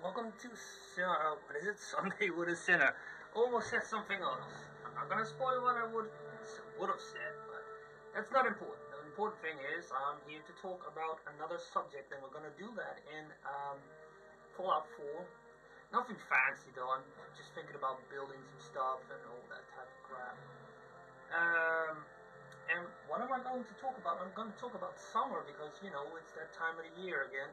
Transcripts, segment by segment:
Welcome to what is it? Sunday with a Sinner. Almost said something else. I'm not gonna spoil what I would have said, but that's not important. The important thing is I'm here to talk about another subject, and we're gonna do that in Fallout 4. Nothing fancy though. I'm just thinking about building some stuff and all that type of crap. And what am I going to talk about? I'm going to talk about summer because it's that time of the year again.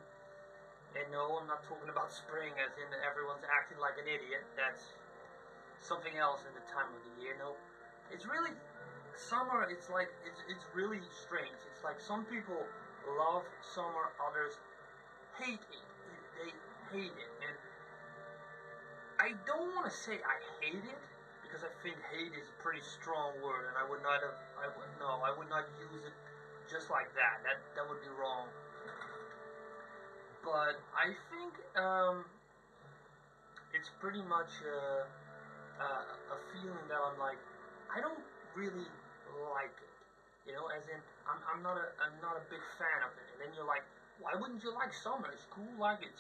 And no, I'm not talking about spring as in everyone's acting like an idiot. That's something else in the time of the year. No, it's really summer. It's really strange. It's like some people love summer, others hate it. They hate it, and I don't want to say I hate it because I think hate is a pretty strong word, and I would not have. I would not use it just like that. That would be wrong. But I think it's pretty much a feeling that I'm like, I don't really like it, as in I'm not a big fan of it. And then you're like, why wouldn't you like summer? It's cool, like it's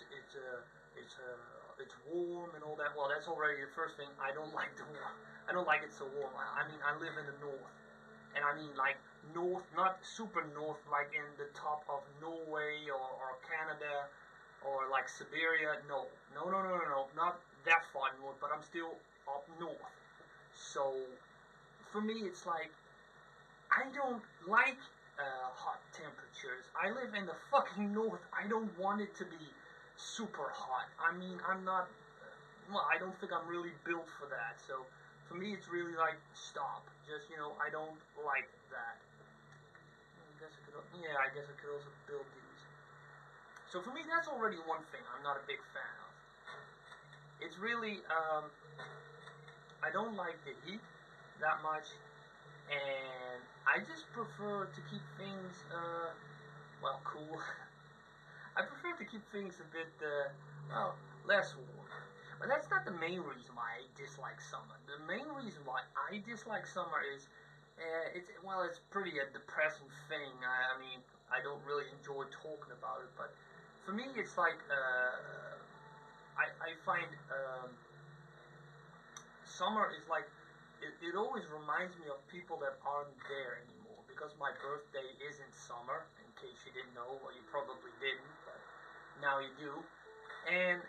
warm and all that. Well, that's already the first thing. I don't like I don't like it so warm. I mean, I live in the north. And I mean like north, not super north, like in the top of Norway or Canada or like Siberia. No, not that far north, but I'm still up north. So for me, it's like I don't like hot temperatures. I live in the fucking north. I don't want it to be super hot. I mean, I'm not. Well, I don't think I'm really built for that. So for me, it's really like stop. Just I don't like that. I guess I could also build these. So for me, that's already one thing I'm not a big fan of. It's really I don't like the heat that much, and I just prefer to keep things cool. I prefer to keep things a bit less warm. But that's not the main reason why I dislike summer. The main reason why I dislike summer is it's pretty a depressing thing. I mean, I don't really enjoy talking about it, but for me, it's like I find summer is like it always reminds me of people that aren't there anymore because my birthday is in summer. In case you didn't know, well, you probably didn't, but now you do, and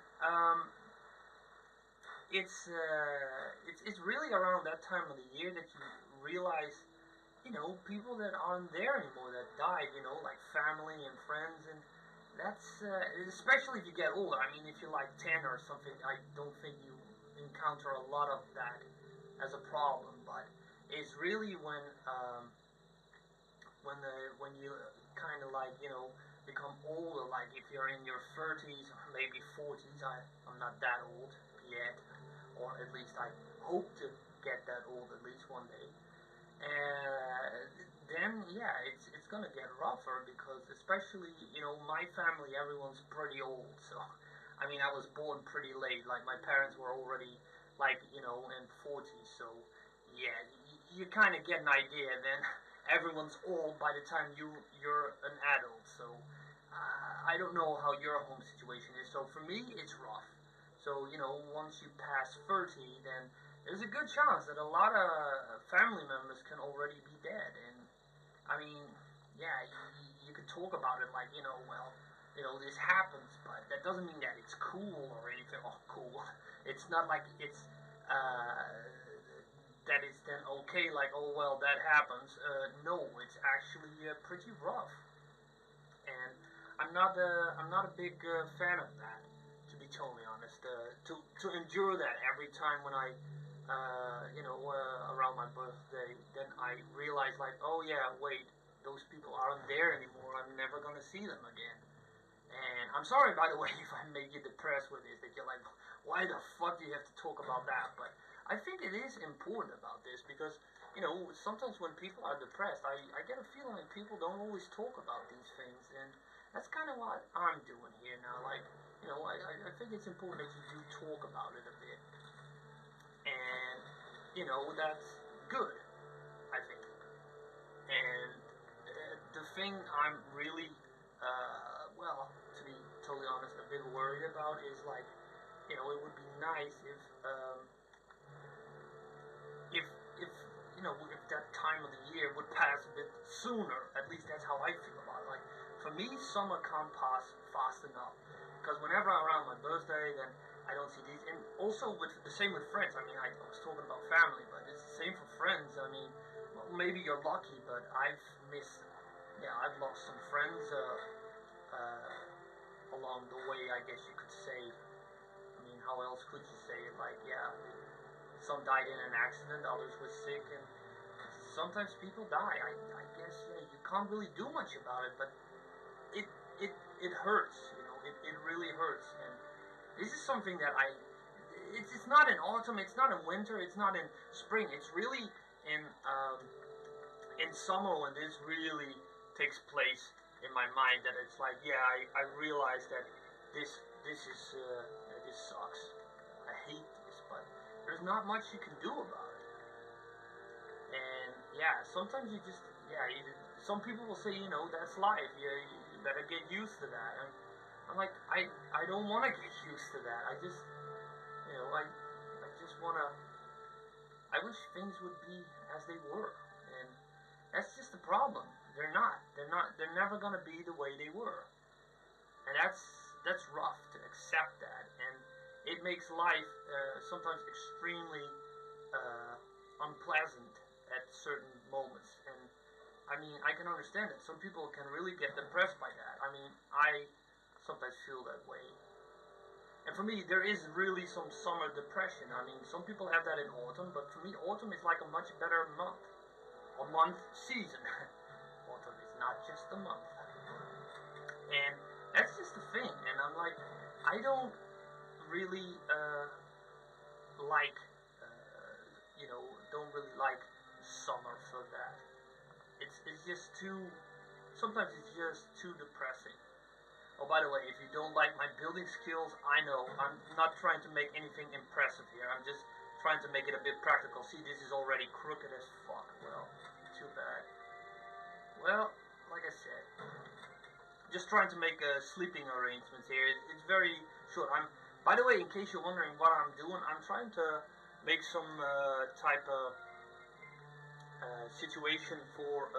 it's really around that time of the year that you realize, people that aren't there anymore that died, like family and friends, and that's especially if you get older. I mean, if you're like 10 or something, I don't think you encounter a lot of that as a problem, but it's really when you kind of like become older, like if you're in your 30s or maybe 40s. I'm not that old yet, or at least I hope to get that old at least one day. And then it's gonna get rougher because especially my family, everyone's pretty old. So I mean, I was born pretty late. Like my parents were already like in 40s. So yeah, you kind of get an idea. Then everyone's old by the time you're an adult. So I don't know how your home situation is. So for me, it's rough. So once you pass 30, then there's a good chance that a lot of family members can already be dead. And I mean, yeah, you could talk about it like this happens, but that doesn't mean that it's cool or anything. Oh, cool. It's not like it's that it's then okay. Like, oh well, that happens. No, it's actually pretty rough, and I'm not a big fan of that, to be totally honest. To endure that every time when I around my birthday, then I realize like, oh yeah, wait, those people aren't there anymore. I'm never gonna see them again. And I'm sorry, by the way, if I make you depressed with this, that you're like, why the fuck do you have to talk about that? But I think it is important about this because, sometimes when people are depressed, I get a feeling that people don't always talk about these things. And that's kind of what I'm doing here now. Like, I think it's important that you do talk about it a bit. And, that's good, I think. And the thing I'm really, to be totally honest, a bit worried about is like you know, it would be nice if if you know, if that time of the year would pass a bit sooner. At least that's how I feel about it. Like for me, summer can't pass fast enough because whenever I'm around my birthday, then I don't see these. And also with the same with friends. I mean, I was talking about family, but it's the same for friends. I mean, well, maybe you're lucky, but I've missed. Yeah, I've lost some friends along the way. I guess you could say. I mean, how else could you say it? Like, yeah, some died in an accident, others were sick, and sometimes people die. I guess you can't really do much about it, but it it it hurts. It really hurts. And this is something that it's not in autumn, it's not in winter, it's not in spring. It's really in summer when this really takes place in my mind. That it's like, yeah, I realize that this sucks. I hate this, but there's not much you can do about it. And yeah, sometimes you just some people will say, that's life. You better get used to that. And I'm like, I don't want to get used to that. I just I just want to. I wish things would be as they were, and that's just the problem. They're not. They're not. They're never gonna be the way they were, and that's rough to accept that, and it makes life sometimes extremely unpleasant at certain moments. And I mean, I can understand it. Some people can really get depressed by that. I mean, I sometimes feel that way. And for me, there is really some summer depression. I mean, some people have that in autumn, but for me, autumn is like a much better month. A month season. Autumn is not just a month. And that's just the thing. And I'm like, I don't really like, don't really like summer for that. It's just too, sometimes it's just too depressing. Oh, by the way, if you don't like my building skills, I know. I'm not trying to make anything impressive here. I'm just trying to make it a bit practical. See, this is already crooked as fuck. Well, too bad. Well, like I said, just trying to make sleeping arrangements here. It's very short. By the way, in case you're wondering what I'm doing, I'm trying to make some type of situation for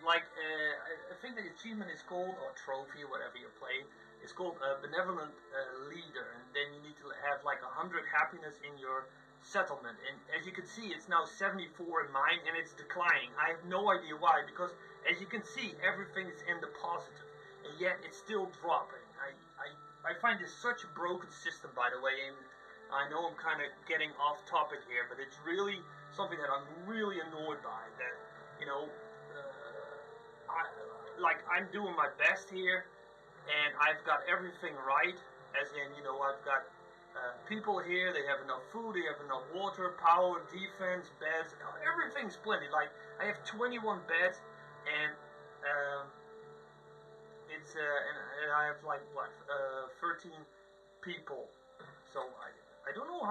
I think the achievement is called, or trophy, whatever you play, it's called a benevolent leader, and then you need to have like 100 happiness in your settlement. And as you can see, it's now 74 in mine, and it's declining. I have no idea why, because as you can see, everything is in the positive, and yet it's still dropping. I find this such a broken system, by the way, and I know I'm kind of getting off topic here, but it's really something that I'm really annoyed by. That, I'm doing my best here, and I've got everything right. As in, I've got people here. They have enough food. They have enough water, power, defense, beds. Everything's plenty. Like I have 21 beds, and and I have like 13 people. So I don't know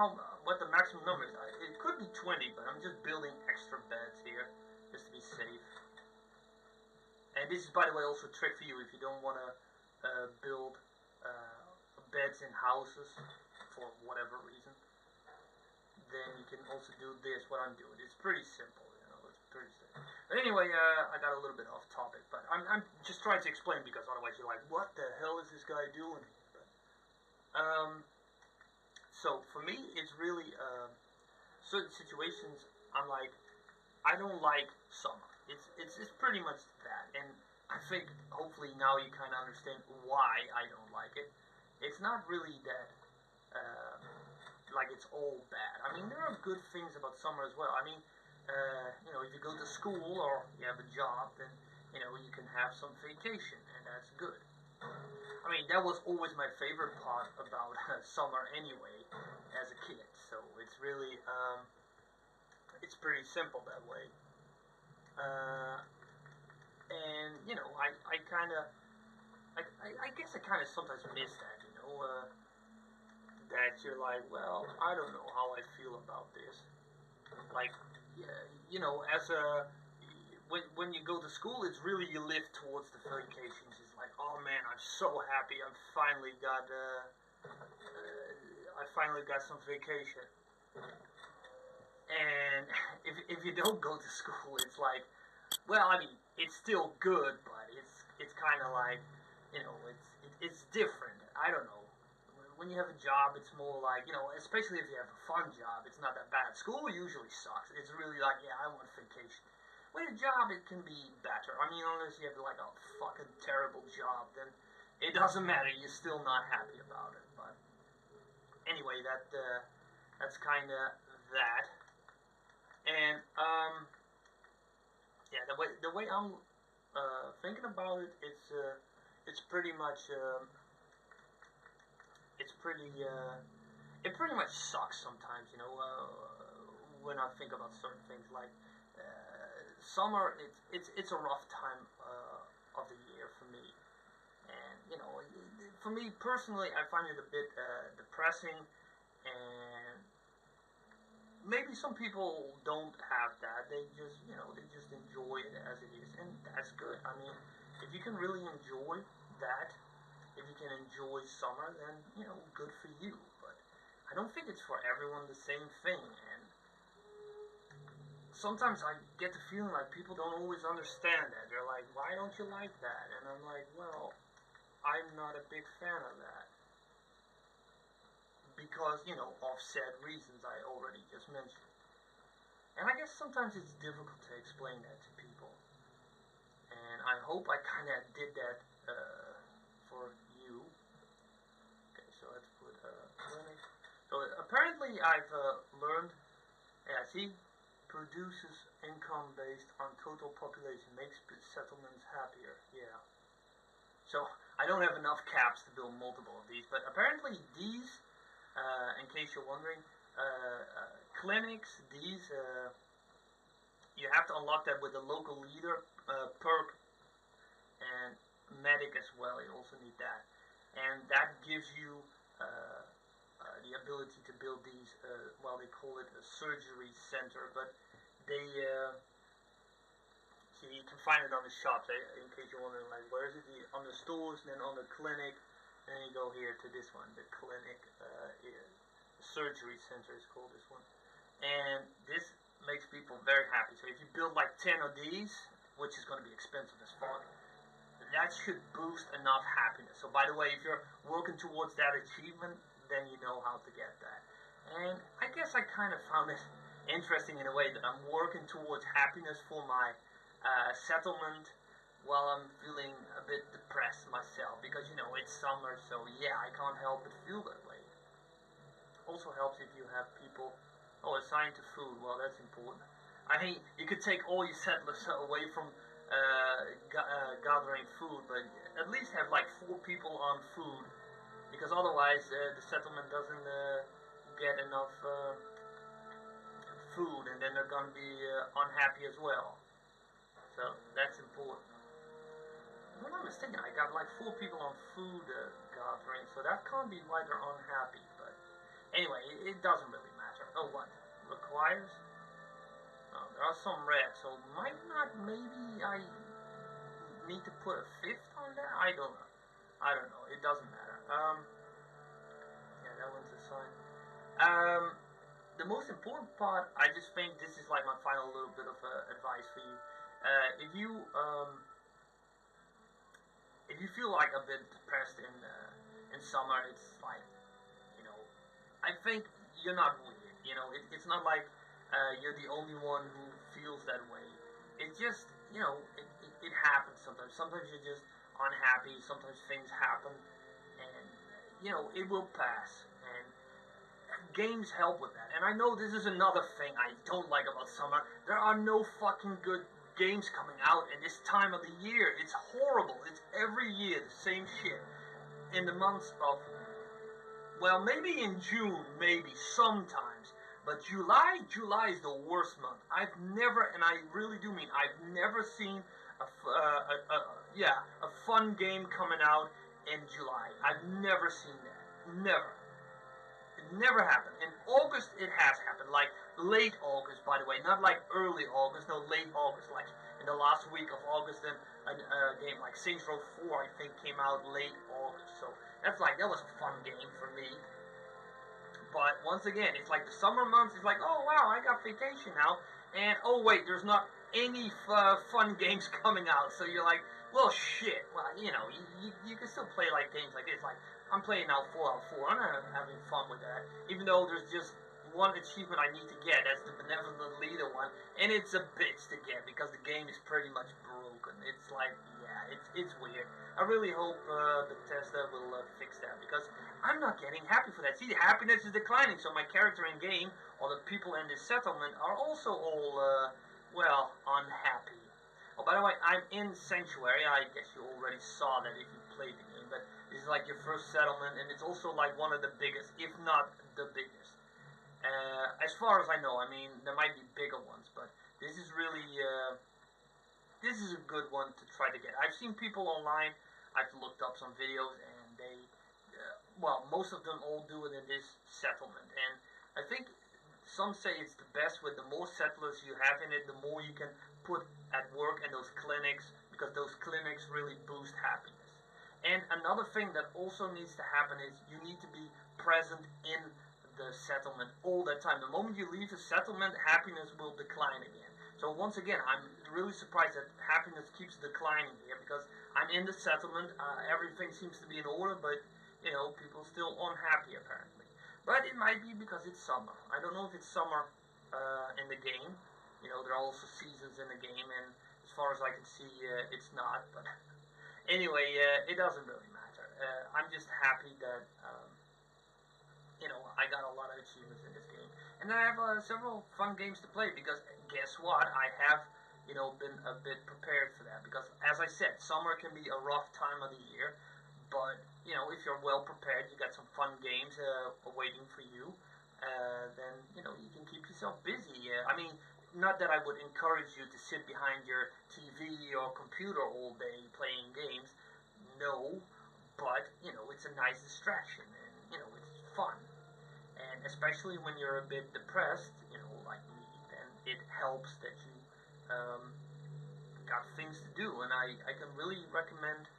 what the maximum number is. It could be 20, but I'm just building extra beds here just to be safe. And this is, by the way, also a trick for you if you don't want to build beds in houses for whatever reason. Then you can also do this, what I'm doing. It's pretty simple, it's pretty simple. But anyway, I got a little bit off topic, but I'm just trying to explain, because otherwise you're like, what the hell is this guy doing? But, so for me, it's really certain situations. I'm like, I don't like summer. It's pretty much that, and I think hopefully now you kind of understand why I don't like it. It's not really that like it's all bad. I mean, there are good things about summer as well. I mean, if you go to school or you have a job, then you can have some vacation, and that's good. I mean, that was always my favorite part about summer anyway, as a kid. So it's really it's pretty simple that way. And I kind of, I guess I kind of sometimes miss that, that you're like, well, I don't know how I feel about this. Like, as a, when you go to school, it's really you live towards the vacations. It's like, oh man, I'm so happy, I finally got I finally got some vacation. And if you don't go to school, it's like, well, I mean, it's still good, but it's kind of like, it's different. I don't know. When you have a job, it's more like, especially if you have a fun job, it's not that bad. School usually sucks. It's really like, yeah, I want vacation. With a job, it can be better. I mean, unless you have like a fucking terrible job, then it doesn't matter. You're still not happy about it. But anyway, that's kind of that. And yeah, the way I'm thinking about it, it's pretty much it's pretty it pretty much sucks sometimes. When I think about certain things like summer, it's a rough time of the year for me. And for me personally, I find it a bit depressing, and maybe some people don't have that. They just enjoy it as it is, and that's good. I mean, if you can really enjoy that, if you can enjoy summer, then good for you. But I don't think it's for everyone the same thing, and sometimes I get the feeling like people don't always understand that. They're like, "Why don't you like that?" And I'm like, "Well, I'm not a big fan of that." Because, of said reasons I already just mentioned. And I guess sometimes it's difficult to explain that to people. And I hope I kind of did that for you. Okay, so let's put clinic. So apparently I've learned, yeah, see, produces income based on total population, makes settlements happier. Yeah. So I don't have enough caps to build multiple of these, but apparently these, in case you're wondering, clinics, these, you have to unlock that with a local leader, perk, and medic as well. You also need that. And that gives you the ability to build these, well, they call it a surgery center, but they, see, you can find it on the shops, in case you're wondering, like, where is it? On the stores, and then on the clinic. Then you go here to this one, the clinic surgery center is called this one. And this makes people very happy. So if you build like 10 of these, which is going to be expensive as fuck, that should boost enough happiness. So by the way, if you're working towards that achievement, then you know how to get that. And I guess I kind of found it interesting in a way that I'm working towards happiness for my settlement, while I'm feeling a bit depressed myself, because it's summer, so yeah, I can't help but feel that way. Also helps if you have people assigned to food. Well, that's important. I mean, you could take all your settlers away from gathering food, but at least have like 4 people on food, because otherwise the settlement doesn't get enough food, and then they're gonna be unhappy as well. So that's important. If I'm not mistaken, I got like 4 people on food gathering, so that can't be why they're unhappy. But anyway, it doesn't really matter. Oh, what? Requires? Oh, there are some red, so might not, maybe I need to put a 5th on that? I don't know. It doesn't matter. Yeah, that one's assigned. The most important part, I just think this is like my final little bit of advice for you. If you feel like a bit depressed in summer, it's like, I think you're not weird. It's not like you're the only one who feels that way. It just, it happens sometimes. Sometimes you're just unhappy. Sometimes things happen, and it will pass. And games help with that. And I know this is another thing I don't like about summer. There are no fucking good games coming out in this time of the year. It's horrible. It's every year the same shit. In the months of, well, maybe in June, maybe sometimes, but July is the worst month. I've never, and I really do mean, I've never seen a fun game coming out in July. I've never seen that. Never. It never happened. In August, it has happened. Like late August, by the way, not like early August. No, late August. Like in the last week of August, then a game like Saints Row 4, I think, came out late August. So That was a fun game for me. But once again, it's like the summer months. It's like, oh wow, I got vacation now, and oh wait, there's not any fun games coming out. So you're like, well, shit. Well, you can still play like games like this. Like I'm playing now Fallout 4. I'm not having fun with that, even though there's just one achievement I need to get. That's the benevolent leader one, and it's a bitch to get because the game is pretty much broken. It's like, yeah, it's weird. I really hope Bethesda will fix that because I'm not getting happy for that. See, the happiness is declining, so my character in game or the people in this settlement are also all well, unhappy. Oh, by the way, I'm in Sanctuary. I guess you already saw that if you played the game, but this is like your first settlement, and it's also like one of the biggest, if not the biggest. As far as I know, I mean, there might be bigger ones, but this is really this is a good one to try to get. I've seen people online. I've looked up some videos, and they, well, most of them all do it in this settlement. And I think some say it's the best with the more settlers you have in it, the more you can put at work in those clinics, because those clinics really boost happiness. And another thing that also needs to happen is you need to be present in the settlement all the time. The moment you leave the settlement, happiness will decline again. So once again, I'm really surprised that happiness keeps declining here because I'm in the settlement. Everything seems to be in order, but people still unhappy apparently. But it might be because it's summer. I don't know if it's summer in the game. There are also seasons in the game, and as far as I can see, it's not. But anyway, it doesn't really matter. I'm just happy that I got a lot of achievements in this game. And then I have several fun games to play because guess what? I have, been a bit prepared for that because as I said, summer can be a rough time of the year, but, if you're well prepared, you got some fun games waiting for you, then, you can keep yourself busy. I mean, not that I would encourage you to sit behind your TV or computer all day playing games, no, but, it's a nice distraction and, it's fun. And especially when you're a bit depressed, like me, then it helps that you got things to do. And I can really recommend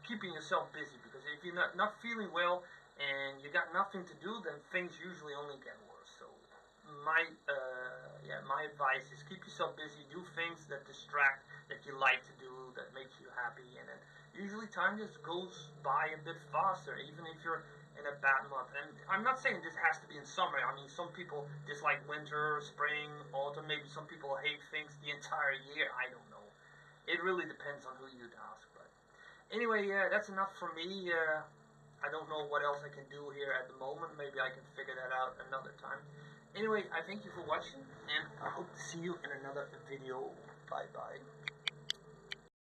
keeping yourself busy because if you're not feeling well and you got nothing to do, then things usually only get worse. So my advice is keep yourself busy, do things that distract, that you like to do, that makes you happy, and then usually time just goes by a bit faster, even if you're in a bad month. And I'm not saying this has to be in summer. I mean, some people dislike winter, spring, autumn. Maybe some people hate things the entire year. I don't know. It really depends on who you'd ask. But anyway, that's enough for me. I don't know what else I can do here at the moment. Maybe I can figure that out another time. Anyway, I thank you for watching, and I hope to see you in another video. Bye-bye.